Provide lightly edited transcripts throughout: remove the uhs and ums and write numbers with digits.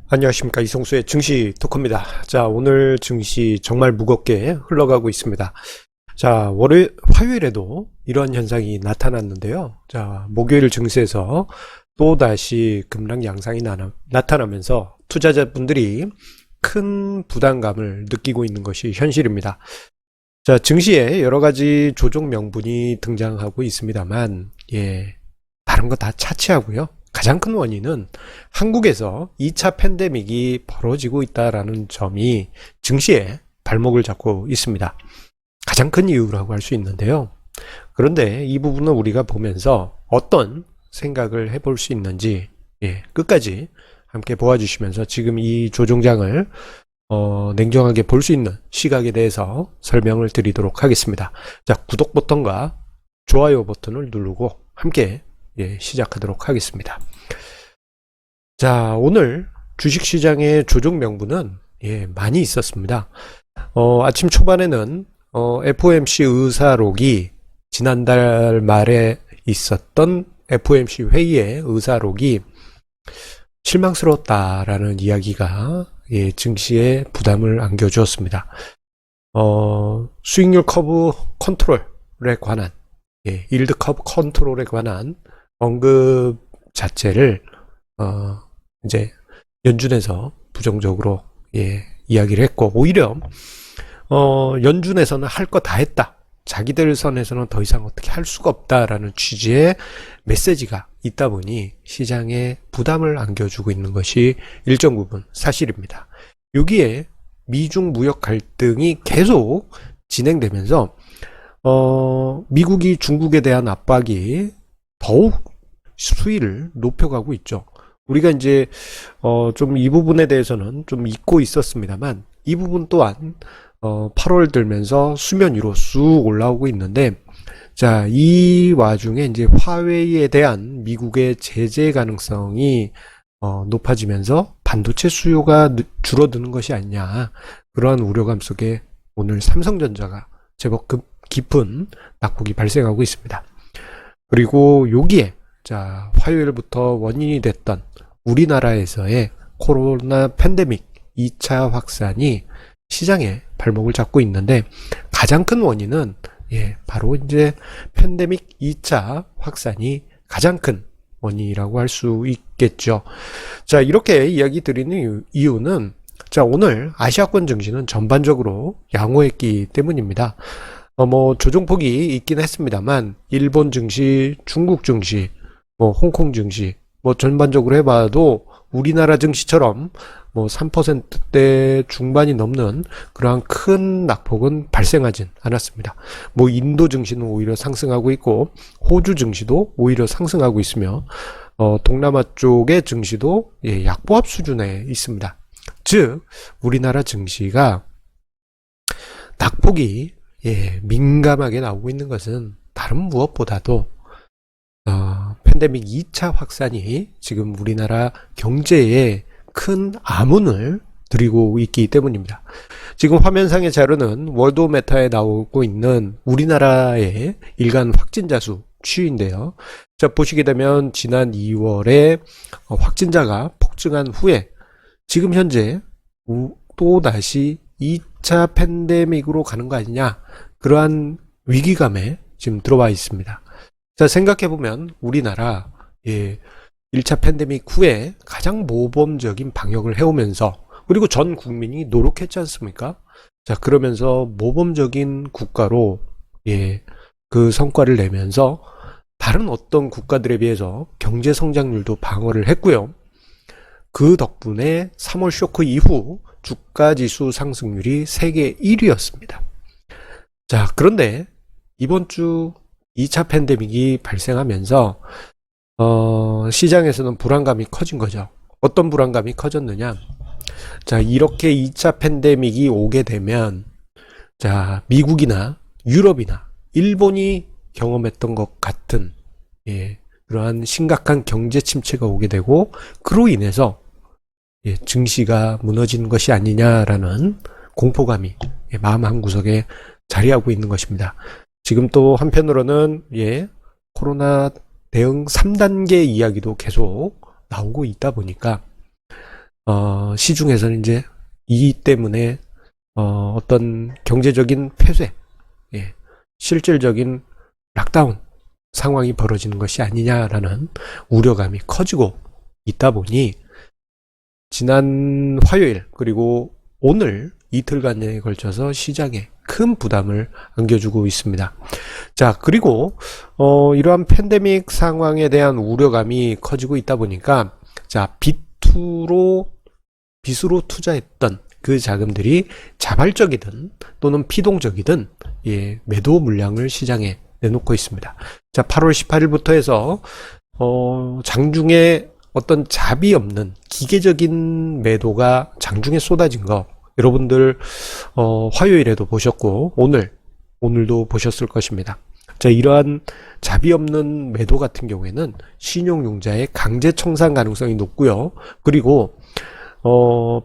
안녕하십니까, 이성수의 증시 토크입니다. 자, 오늘 증시 정말 무겁게 흘러가고 있습니다. 자, 화요일에도 이런 현상이 나타났는데요. 자, 목요일 증시에서 또다시 급락 양상이 나타나면서 투자자분들이 큰 부담감을 느끼고 있는 것이 현실입니다. 자, 증시에 여러 가지 조정 명분이 등장하고 있습니다만, 다른 거 다 차치하고요. 가장 큰 원인은 한국에서 2차 팬데믹이 벌어지고 있다는 점이 증시에 발목을 잡고 있습니다. 가장 큰 이유라고 할 수 있는데요. 그런데 이 부분을 우리가 보면서 어떤 생각을 해볼 수 있는지 끝까지 함께 보아주시면서 지금 이 조종장을 냉정하게 볼 수 있는 시각에 대해서 설명을 드리도록 하겠습니다. 자, 구독 버튼과 좋아요 버튼을 누르고 함께 시작하도록 하겠습니다. 자, 오늘 주식시장의 조정 명분은 많이 있었습니다. 아침 초반에는 FOMC 의사록이 지난달 말에 있었던 FOMC 회의의 의사록이 실망스러웠다라는 이야기가 증시에 부담을 안겨주었습니다. 수익률 커브 컨트롤에 관한 일드 커브 컨트롤에 관한 언급 자체를 이제 연준에서 부정적으로 이야기를 했고, 오히려 연준에서는 할 거 다 했다, 자기들 선에서는 더 이상 어떻게 할 수가 없다라는 취지의 메시지가 있다 보니 시장에 부담을 안겨주고 있는 것이 일정 부분 사실입니다. 여기에 미중 무역 갈등이 계속 진행되면서 미국이 중국에 대한 압박이 더욱 수위를 높여가고 있죠. 우리가 이제 좀 이 부분에 대해서는 좀 잊고 있었습니다만, 이 부분 또한 8월 들면서 수면 위로 쑥 올라오고 있는데, 자, 이 와중에 이제 화웨이에 대한 미국의 제재 가능성이 높아지면서 반도체 수요가 줄어드는 것이 아니냐, 그러한 우려감 속에 오늘 삼성전자가 제법 깊은 낙폭이 발생하고 있습니다. 그리고 여기에 자, 화요일부터 원인이 됐던 우리나라에서의 코로나 팬데믹 2차 확산이 시장에 발목을 잡고 있는데, 가장 큰 원인은 바로 이제 팬데믹 2차 확산이 가장 큰 원인이라고 할 수 있겠죠. 자, 이렇게 이야기 드리는 이유는, 자, 오늘 아시아권 증시는 전반적으로 양호했기 때문입니다. 조정폭이 있긴 했습니다만, 일본 증시, 중국 증시, 홍콩 증시, 전반적으로 해봐도 우리나라 증시처럼 3%대 중반이 넘는 그러한 큰 낙폭은 발생하진 않았습니다. 인도 증시는 오히려 상승하고 있고, 호주 증시도 오히려 상승하고 있으며, 동남아 쪽의 증시도 약보합 수준에 있습니다. 즉, 우리나라 증시가 낙폭이 민감하게 나오고 있는 것은 다른 무엇보다도 팬데믹 2차 확산이 지금 우리나라 경제에 큰 암운을 들이고 있기 때문입니다. 지금 화면상의 자료는 월드오메타에 나오고 있는 우리나라의 일간 확진자 수 추이인데요. 자, 보시게 되면 지난 2월에 확진자가 폭증한 후에 지금 현재 또다시 2차 팬데믹으로 가는 거 아니냐, 그러한 위기감에 지금 들어와 있습니다. 자, 생각해보면 우리나라 1차 팬데믹 후에 가장 모범적인 방역을 해오면서, 그리고 전 국민이 노력했지 않습니까? 자, 그러면서 모범적인 국가로 그 성과를 내면서 다른 어떤 국가들에 비해서 경제 성장률도 방어를 했고요. 그 덕분에 3월 쇼크 이후 주가지수 상승률이 세계 1위였습니다. 자, 그런데 이번 주 2차 팬데믹이 발생하면서 시장에서는 불안감이 커진 거죠. 어떤 불안감이 커졌느냐? 자, 이렇게 2차 팬데믹이 오게 되면, 자, 미국이나 유럽이나 일본이 경험했던 것 같은 그러한 심각한 경제 침체가 오게 되고, 그로 인해서 증시가 무너지는 것이 아니냐라는 공포감이 마음 한구석에 자리하고 있는 것입니다. 지금 또 한편으로는 코로나 대응 3단계 이야기도 계속 나오고 있다 보니까 시중에서는 이제 이 때문에 어떤 경제적인 폐쇄, 예, 실질적인 락다운 상황이 벌어지는 것이 아니냐라는 우려감이 커지고 있다 보니 지난 화요일 그리고 오늘 이틀간에 걸쳐서 시장에 큰 부담을 안겨주고 있습니다. 자, 그리고 이러한 팬데믹 상황에 대한 우려감이 커지고 있다 보니까 자, 빚으로 투자했던 그 자금들이 자발적이든 또는 피동적이든 예, 매도 물량을 시장에 내놓고 있습니다. 자, 8월 18일부터 해서 장중에 어떤 잡이 없는 기계적인 매도가 장중에 쏟아진 거 여러분들 화요일에도 보셨고 오늘도 보셨을 것입니다. 자, 이러한 잡이 없는 매도 같은 경우에는 신용융자의 강제 청산 가능성이 높고요. 그리고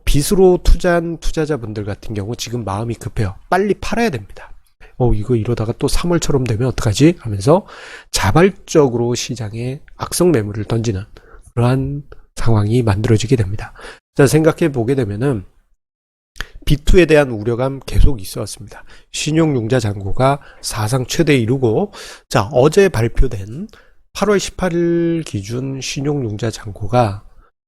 빚으로 투자한 투자자분들 같은 경우 지금 마음이 급해요. 빨리 팔아야 됩니다. 이거 이러다가 또 3월처럼 되면 어떡하지? 하면서 자발적으로 시장에 악성 매물을 던지는 그러한 상황이 만들어지게 됩니다. 자, 생각해 보게 되면은 B2에 대한 우려감 계속 있어 왔습니다. 신용융자 잔고가 사상 최대 이루고, 자, 어제 발표된 8월 18일 기준 신용융자 잔고가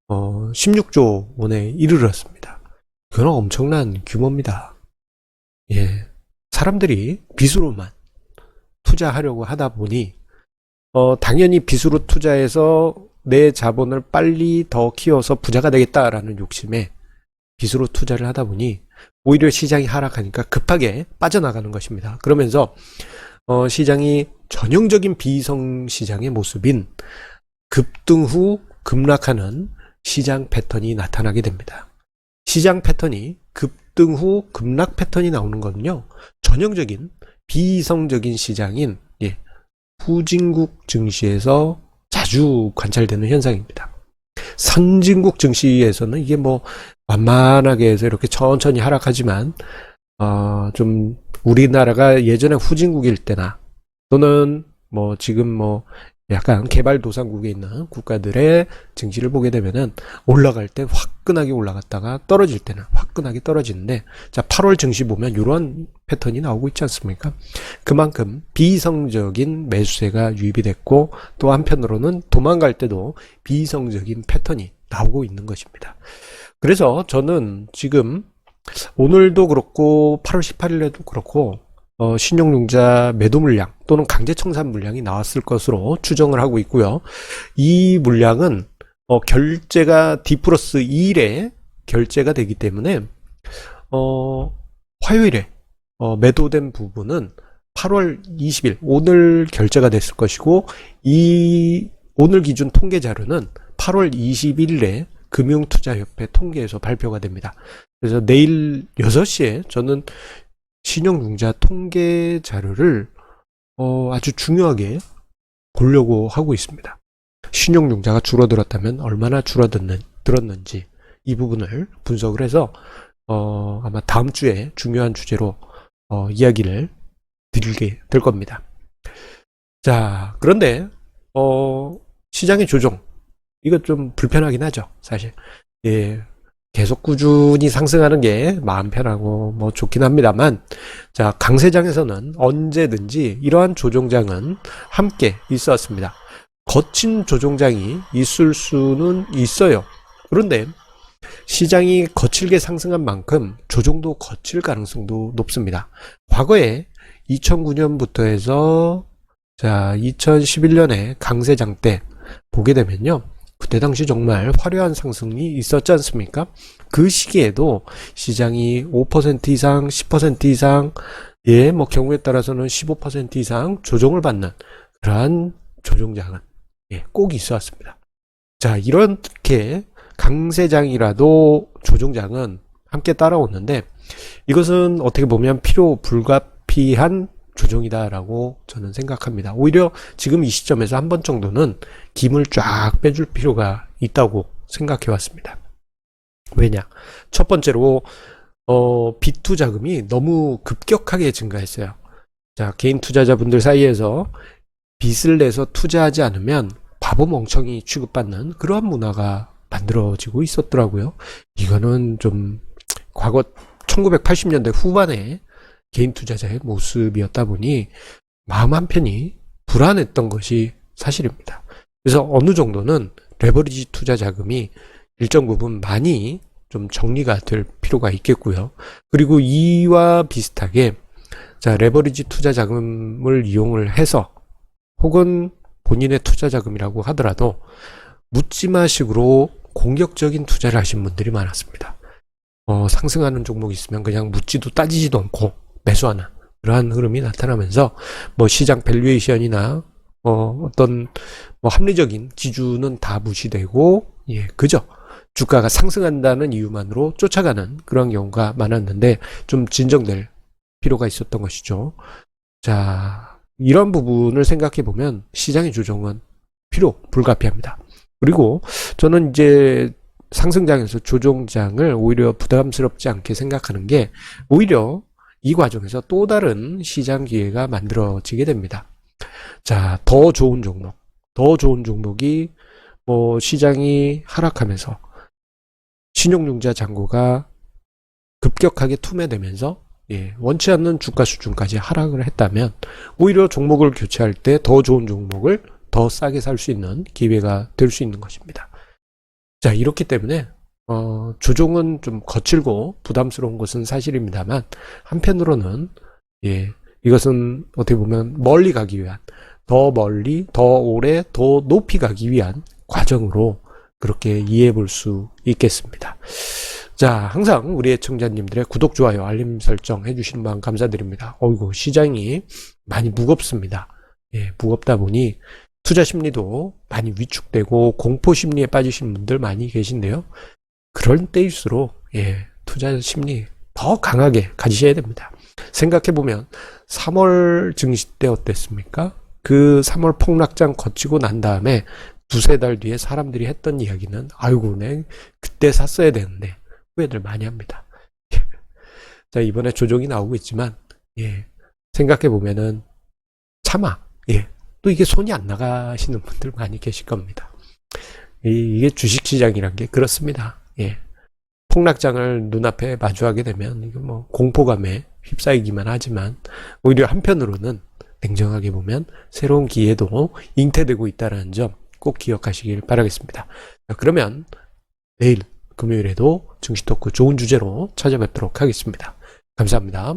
16조 원에 이르렀습니다. 그건 엄청난 규모입니다. 예. 사람들이 빚으로만 투자하려고 하다 보니 당연히 빚으로 투자해서 내 자본을 빨리 더 키워서 부자가 되겠다라는 욕심에 빚으로 투자를 하다 보니 오히려 시장이 하락하니까 급하게 빠져나가는 것입니다. 그러면서 시장이 전형적인 비이성 시장의 모습인 급등 후 급락하는 시장 패턴이 나타나게 됩니다. 시장 패턴이 급등 후 급락 패턴이 나오는 거는요, 전형적인 비이성적인 시장인 후진국 증시에서 자주 관찰되는 현상입니다. 선진국 증시에서는 이게 뭐 완만하게 해서 이렇게 천천히 하락하지만 좀 우리나라가 예전에 후진국일 때나 또는 뭐 지금 뭐 약간 개발도상국에 있는 국가들의 증시를 보게 되면은 올라갈 때 화끈하게 올라갔다가 떨어질 때는 화끈하게 떨어지는데, 자, 8월 증시 보면 이런 패턴이 나오고 있지 않습니까? 그만큼 비이성적인 매수세가 유입이 됐고, 또 한편으로는 도망갈 때도 비이성적인 패턴이 나오고 있는 것입니다. 그래서 저는 지금 오늘도 그렇고 8월 18일에도 그렇고 신용융자 매도 물량 또는 강제 청산 물량이 나왔을 것으로 추정을 하고 있고요. 이 물량은 결제가 D+2일에 결제가 되기 때문에 화요일에 매도된 부분은 8월 20일 오늘 결제가 됐을 것이고, 이 오늘 기준 통계 자료는 8월 21일에 금융투자협회 통계에서 발표가 됩니다. 그래서 내일 6시에 저는 신용융자 통계 자료를 아주 중요하게 보려고 하고 있습니다. 신용융자가 줄어들었다면 얼마나 줄어들었는지 이 부분을 분석을 해서 아마 다음 주에 중요한 주제로 이야기를 드리게 될 겁니다. 자, 그런데 시장의 조정, 이거 좀 불편하긴 하죠, 사실. 예, 계속 꾸준히 상승하는 게 마음 편하고 뭐 좋긴 합니다만, 자, 강세장에서는 언제든지 이러한 조정장은 함께 있었습니다. 거친 조정장이 있을 수는 있어요. 그런데 시장이 거칠게 상승한 만큼 조정도 거칠 가능성도 높습니다. 과거에 2009년부터 해서 자 2011년에 강세장 때 보게 되면요, 그때 당시 정말 화려한 상승이 있었지 않습니까? 그 시기에도 시장이 5% 이상, 10% 이상, 뭐 경우에 따라서는 15% 이상 조정을 받는 그러한 조정장은 꼭 있어 왔습니다. 자, 이렇게 강세장이라도 조정장은 함께 따라오는데, 이것은 어떻게 보면 필요 불가피한 조정이다라고 저는 생각합니다. 오히려 지금 이 시점에서 한 번 정도는 김을 쫙 빼줄 필요가 있다고 생각해 왔습니다. 왜냐? 첫 번째로 빚투 자금이 너무 급격하게 증가했어요. 자, 개인 투자자분들 사이에서 빚을 내서 투자하지 않으면 바보 멍청이 취급받는 그러한 문화가 만들어지고 있었더라고요. 이거는 좀 과거 1980년대 후반에 개인 투자자의 모습이었다 보니 마음 한편이 불안했던 것이 사실입니다. 그래서 어느 정도는 레버리지 투자 자금이 일정 부분 많이 좀 정리가 될 필요가 있겠고요. 그리고 이와 비슷하게 자, 레버리지 투자 자금을 이용을 해서 혹은 본인의 투자 자금이라고 하더라도 묻지마식으로 공격적인 투자를 하신 분들이 많았습니다. 상승하는 종목이 있으면 그냥 묻지도 따지지도 않고 매수하는 그러한 흐름이 나타나면서 뭐 시장 밸류에이션이나 어떤 뭐 합리적인 기준은 다 무시되고 그저 주가가 상승한다는 이유만으로 쫓아가는 그런 경우가 많았는데 좀 진정될 필요가 있었던 것이죠. 자, 이런 부분을 생각해 보면 시장의 조정은 불가피합니다. 그리고 저는 이제 상승장에서 조정장을 오히려 부담스럽지 않게 생각하는 게 오히려 이 과정에서 또 다른 시장 기회가 만들어지게 됩니다. 자, 더 좋은 종목이 뭐 시장이 하락하면서 신용융자 잔고가 급격하게 투매되면서 원치 않는 주가 수준까지 하락을 했다면 오히려 종목을 교체할 때 더 좋은 종목을 더 싸게 살 수 있는 기회가 될 수 있는 것입니다. 자, 이렇기 때문에 조정은 좀 거칠고 부담스러운 것은 사실입니다만 한편으로는 이것은 어떻게 보면 멀리 가기 위한 더 멀리, 더 오래, 더 높이 가기 위한 과정으로 그렇게 이해해 볼 수 있겠습니다. 자, 항상 우리 애청자님들의 구독, 좋아요, 알림 설정 해주시는 마음 감사드립니다. 어이구, 시장이 많이 무겁습니다. 무겁다 보니 투자 심리도 많이 위축되고 공포 심리에 빠지신 분들 많이 계신데요. 그럴 때일수록 투자 심리 더 강하게 가지셔야 됩니다. 생각해보면 3월 증시 때 어땠습니까? 그 3월 폭락장 거치고 난 다음에 두세 달 뒤에 사람들이 했던 이야기는 아이고, 내 그때 샀어야 되는데 후회들 많이 합니다. 자, 이번에 조정이 나오고 있지만 생각해보면은 차마 또 이게 손이 안 나가시는 분들 많이 계실 겁니다. 이게 주식시장이란 게 그렇습니다. 폭락장을 눈앞에 마주하게 되면 이거 뭐 공포감에 휩싸이기만 하지만 오히려 한편으로는 냉정하게 보면 새로운 기회도 잉태되고 있다는 점 꼭 기억하시길 바라겠습니다. 자, 그러면 내일 금요일에도 증시 토크 좋은 주제로 찾아뵙도록 하겠습니다. 감사합니다.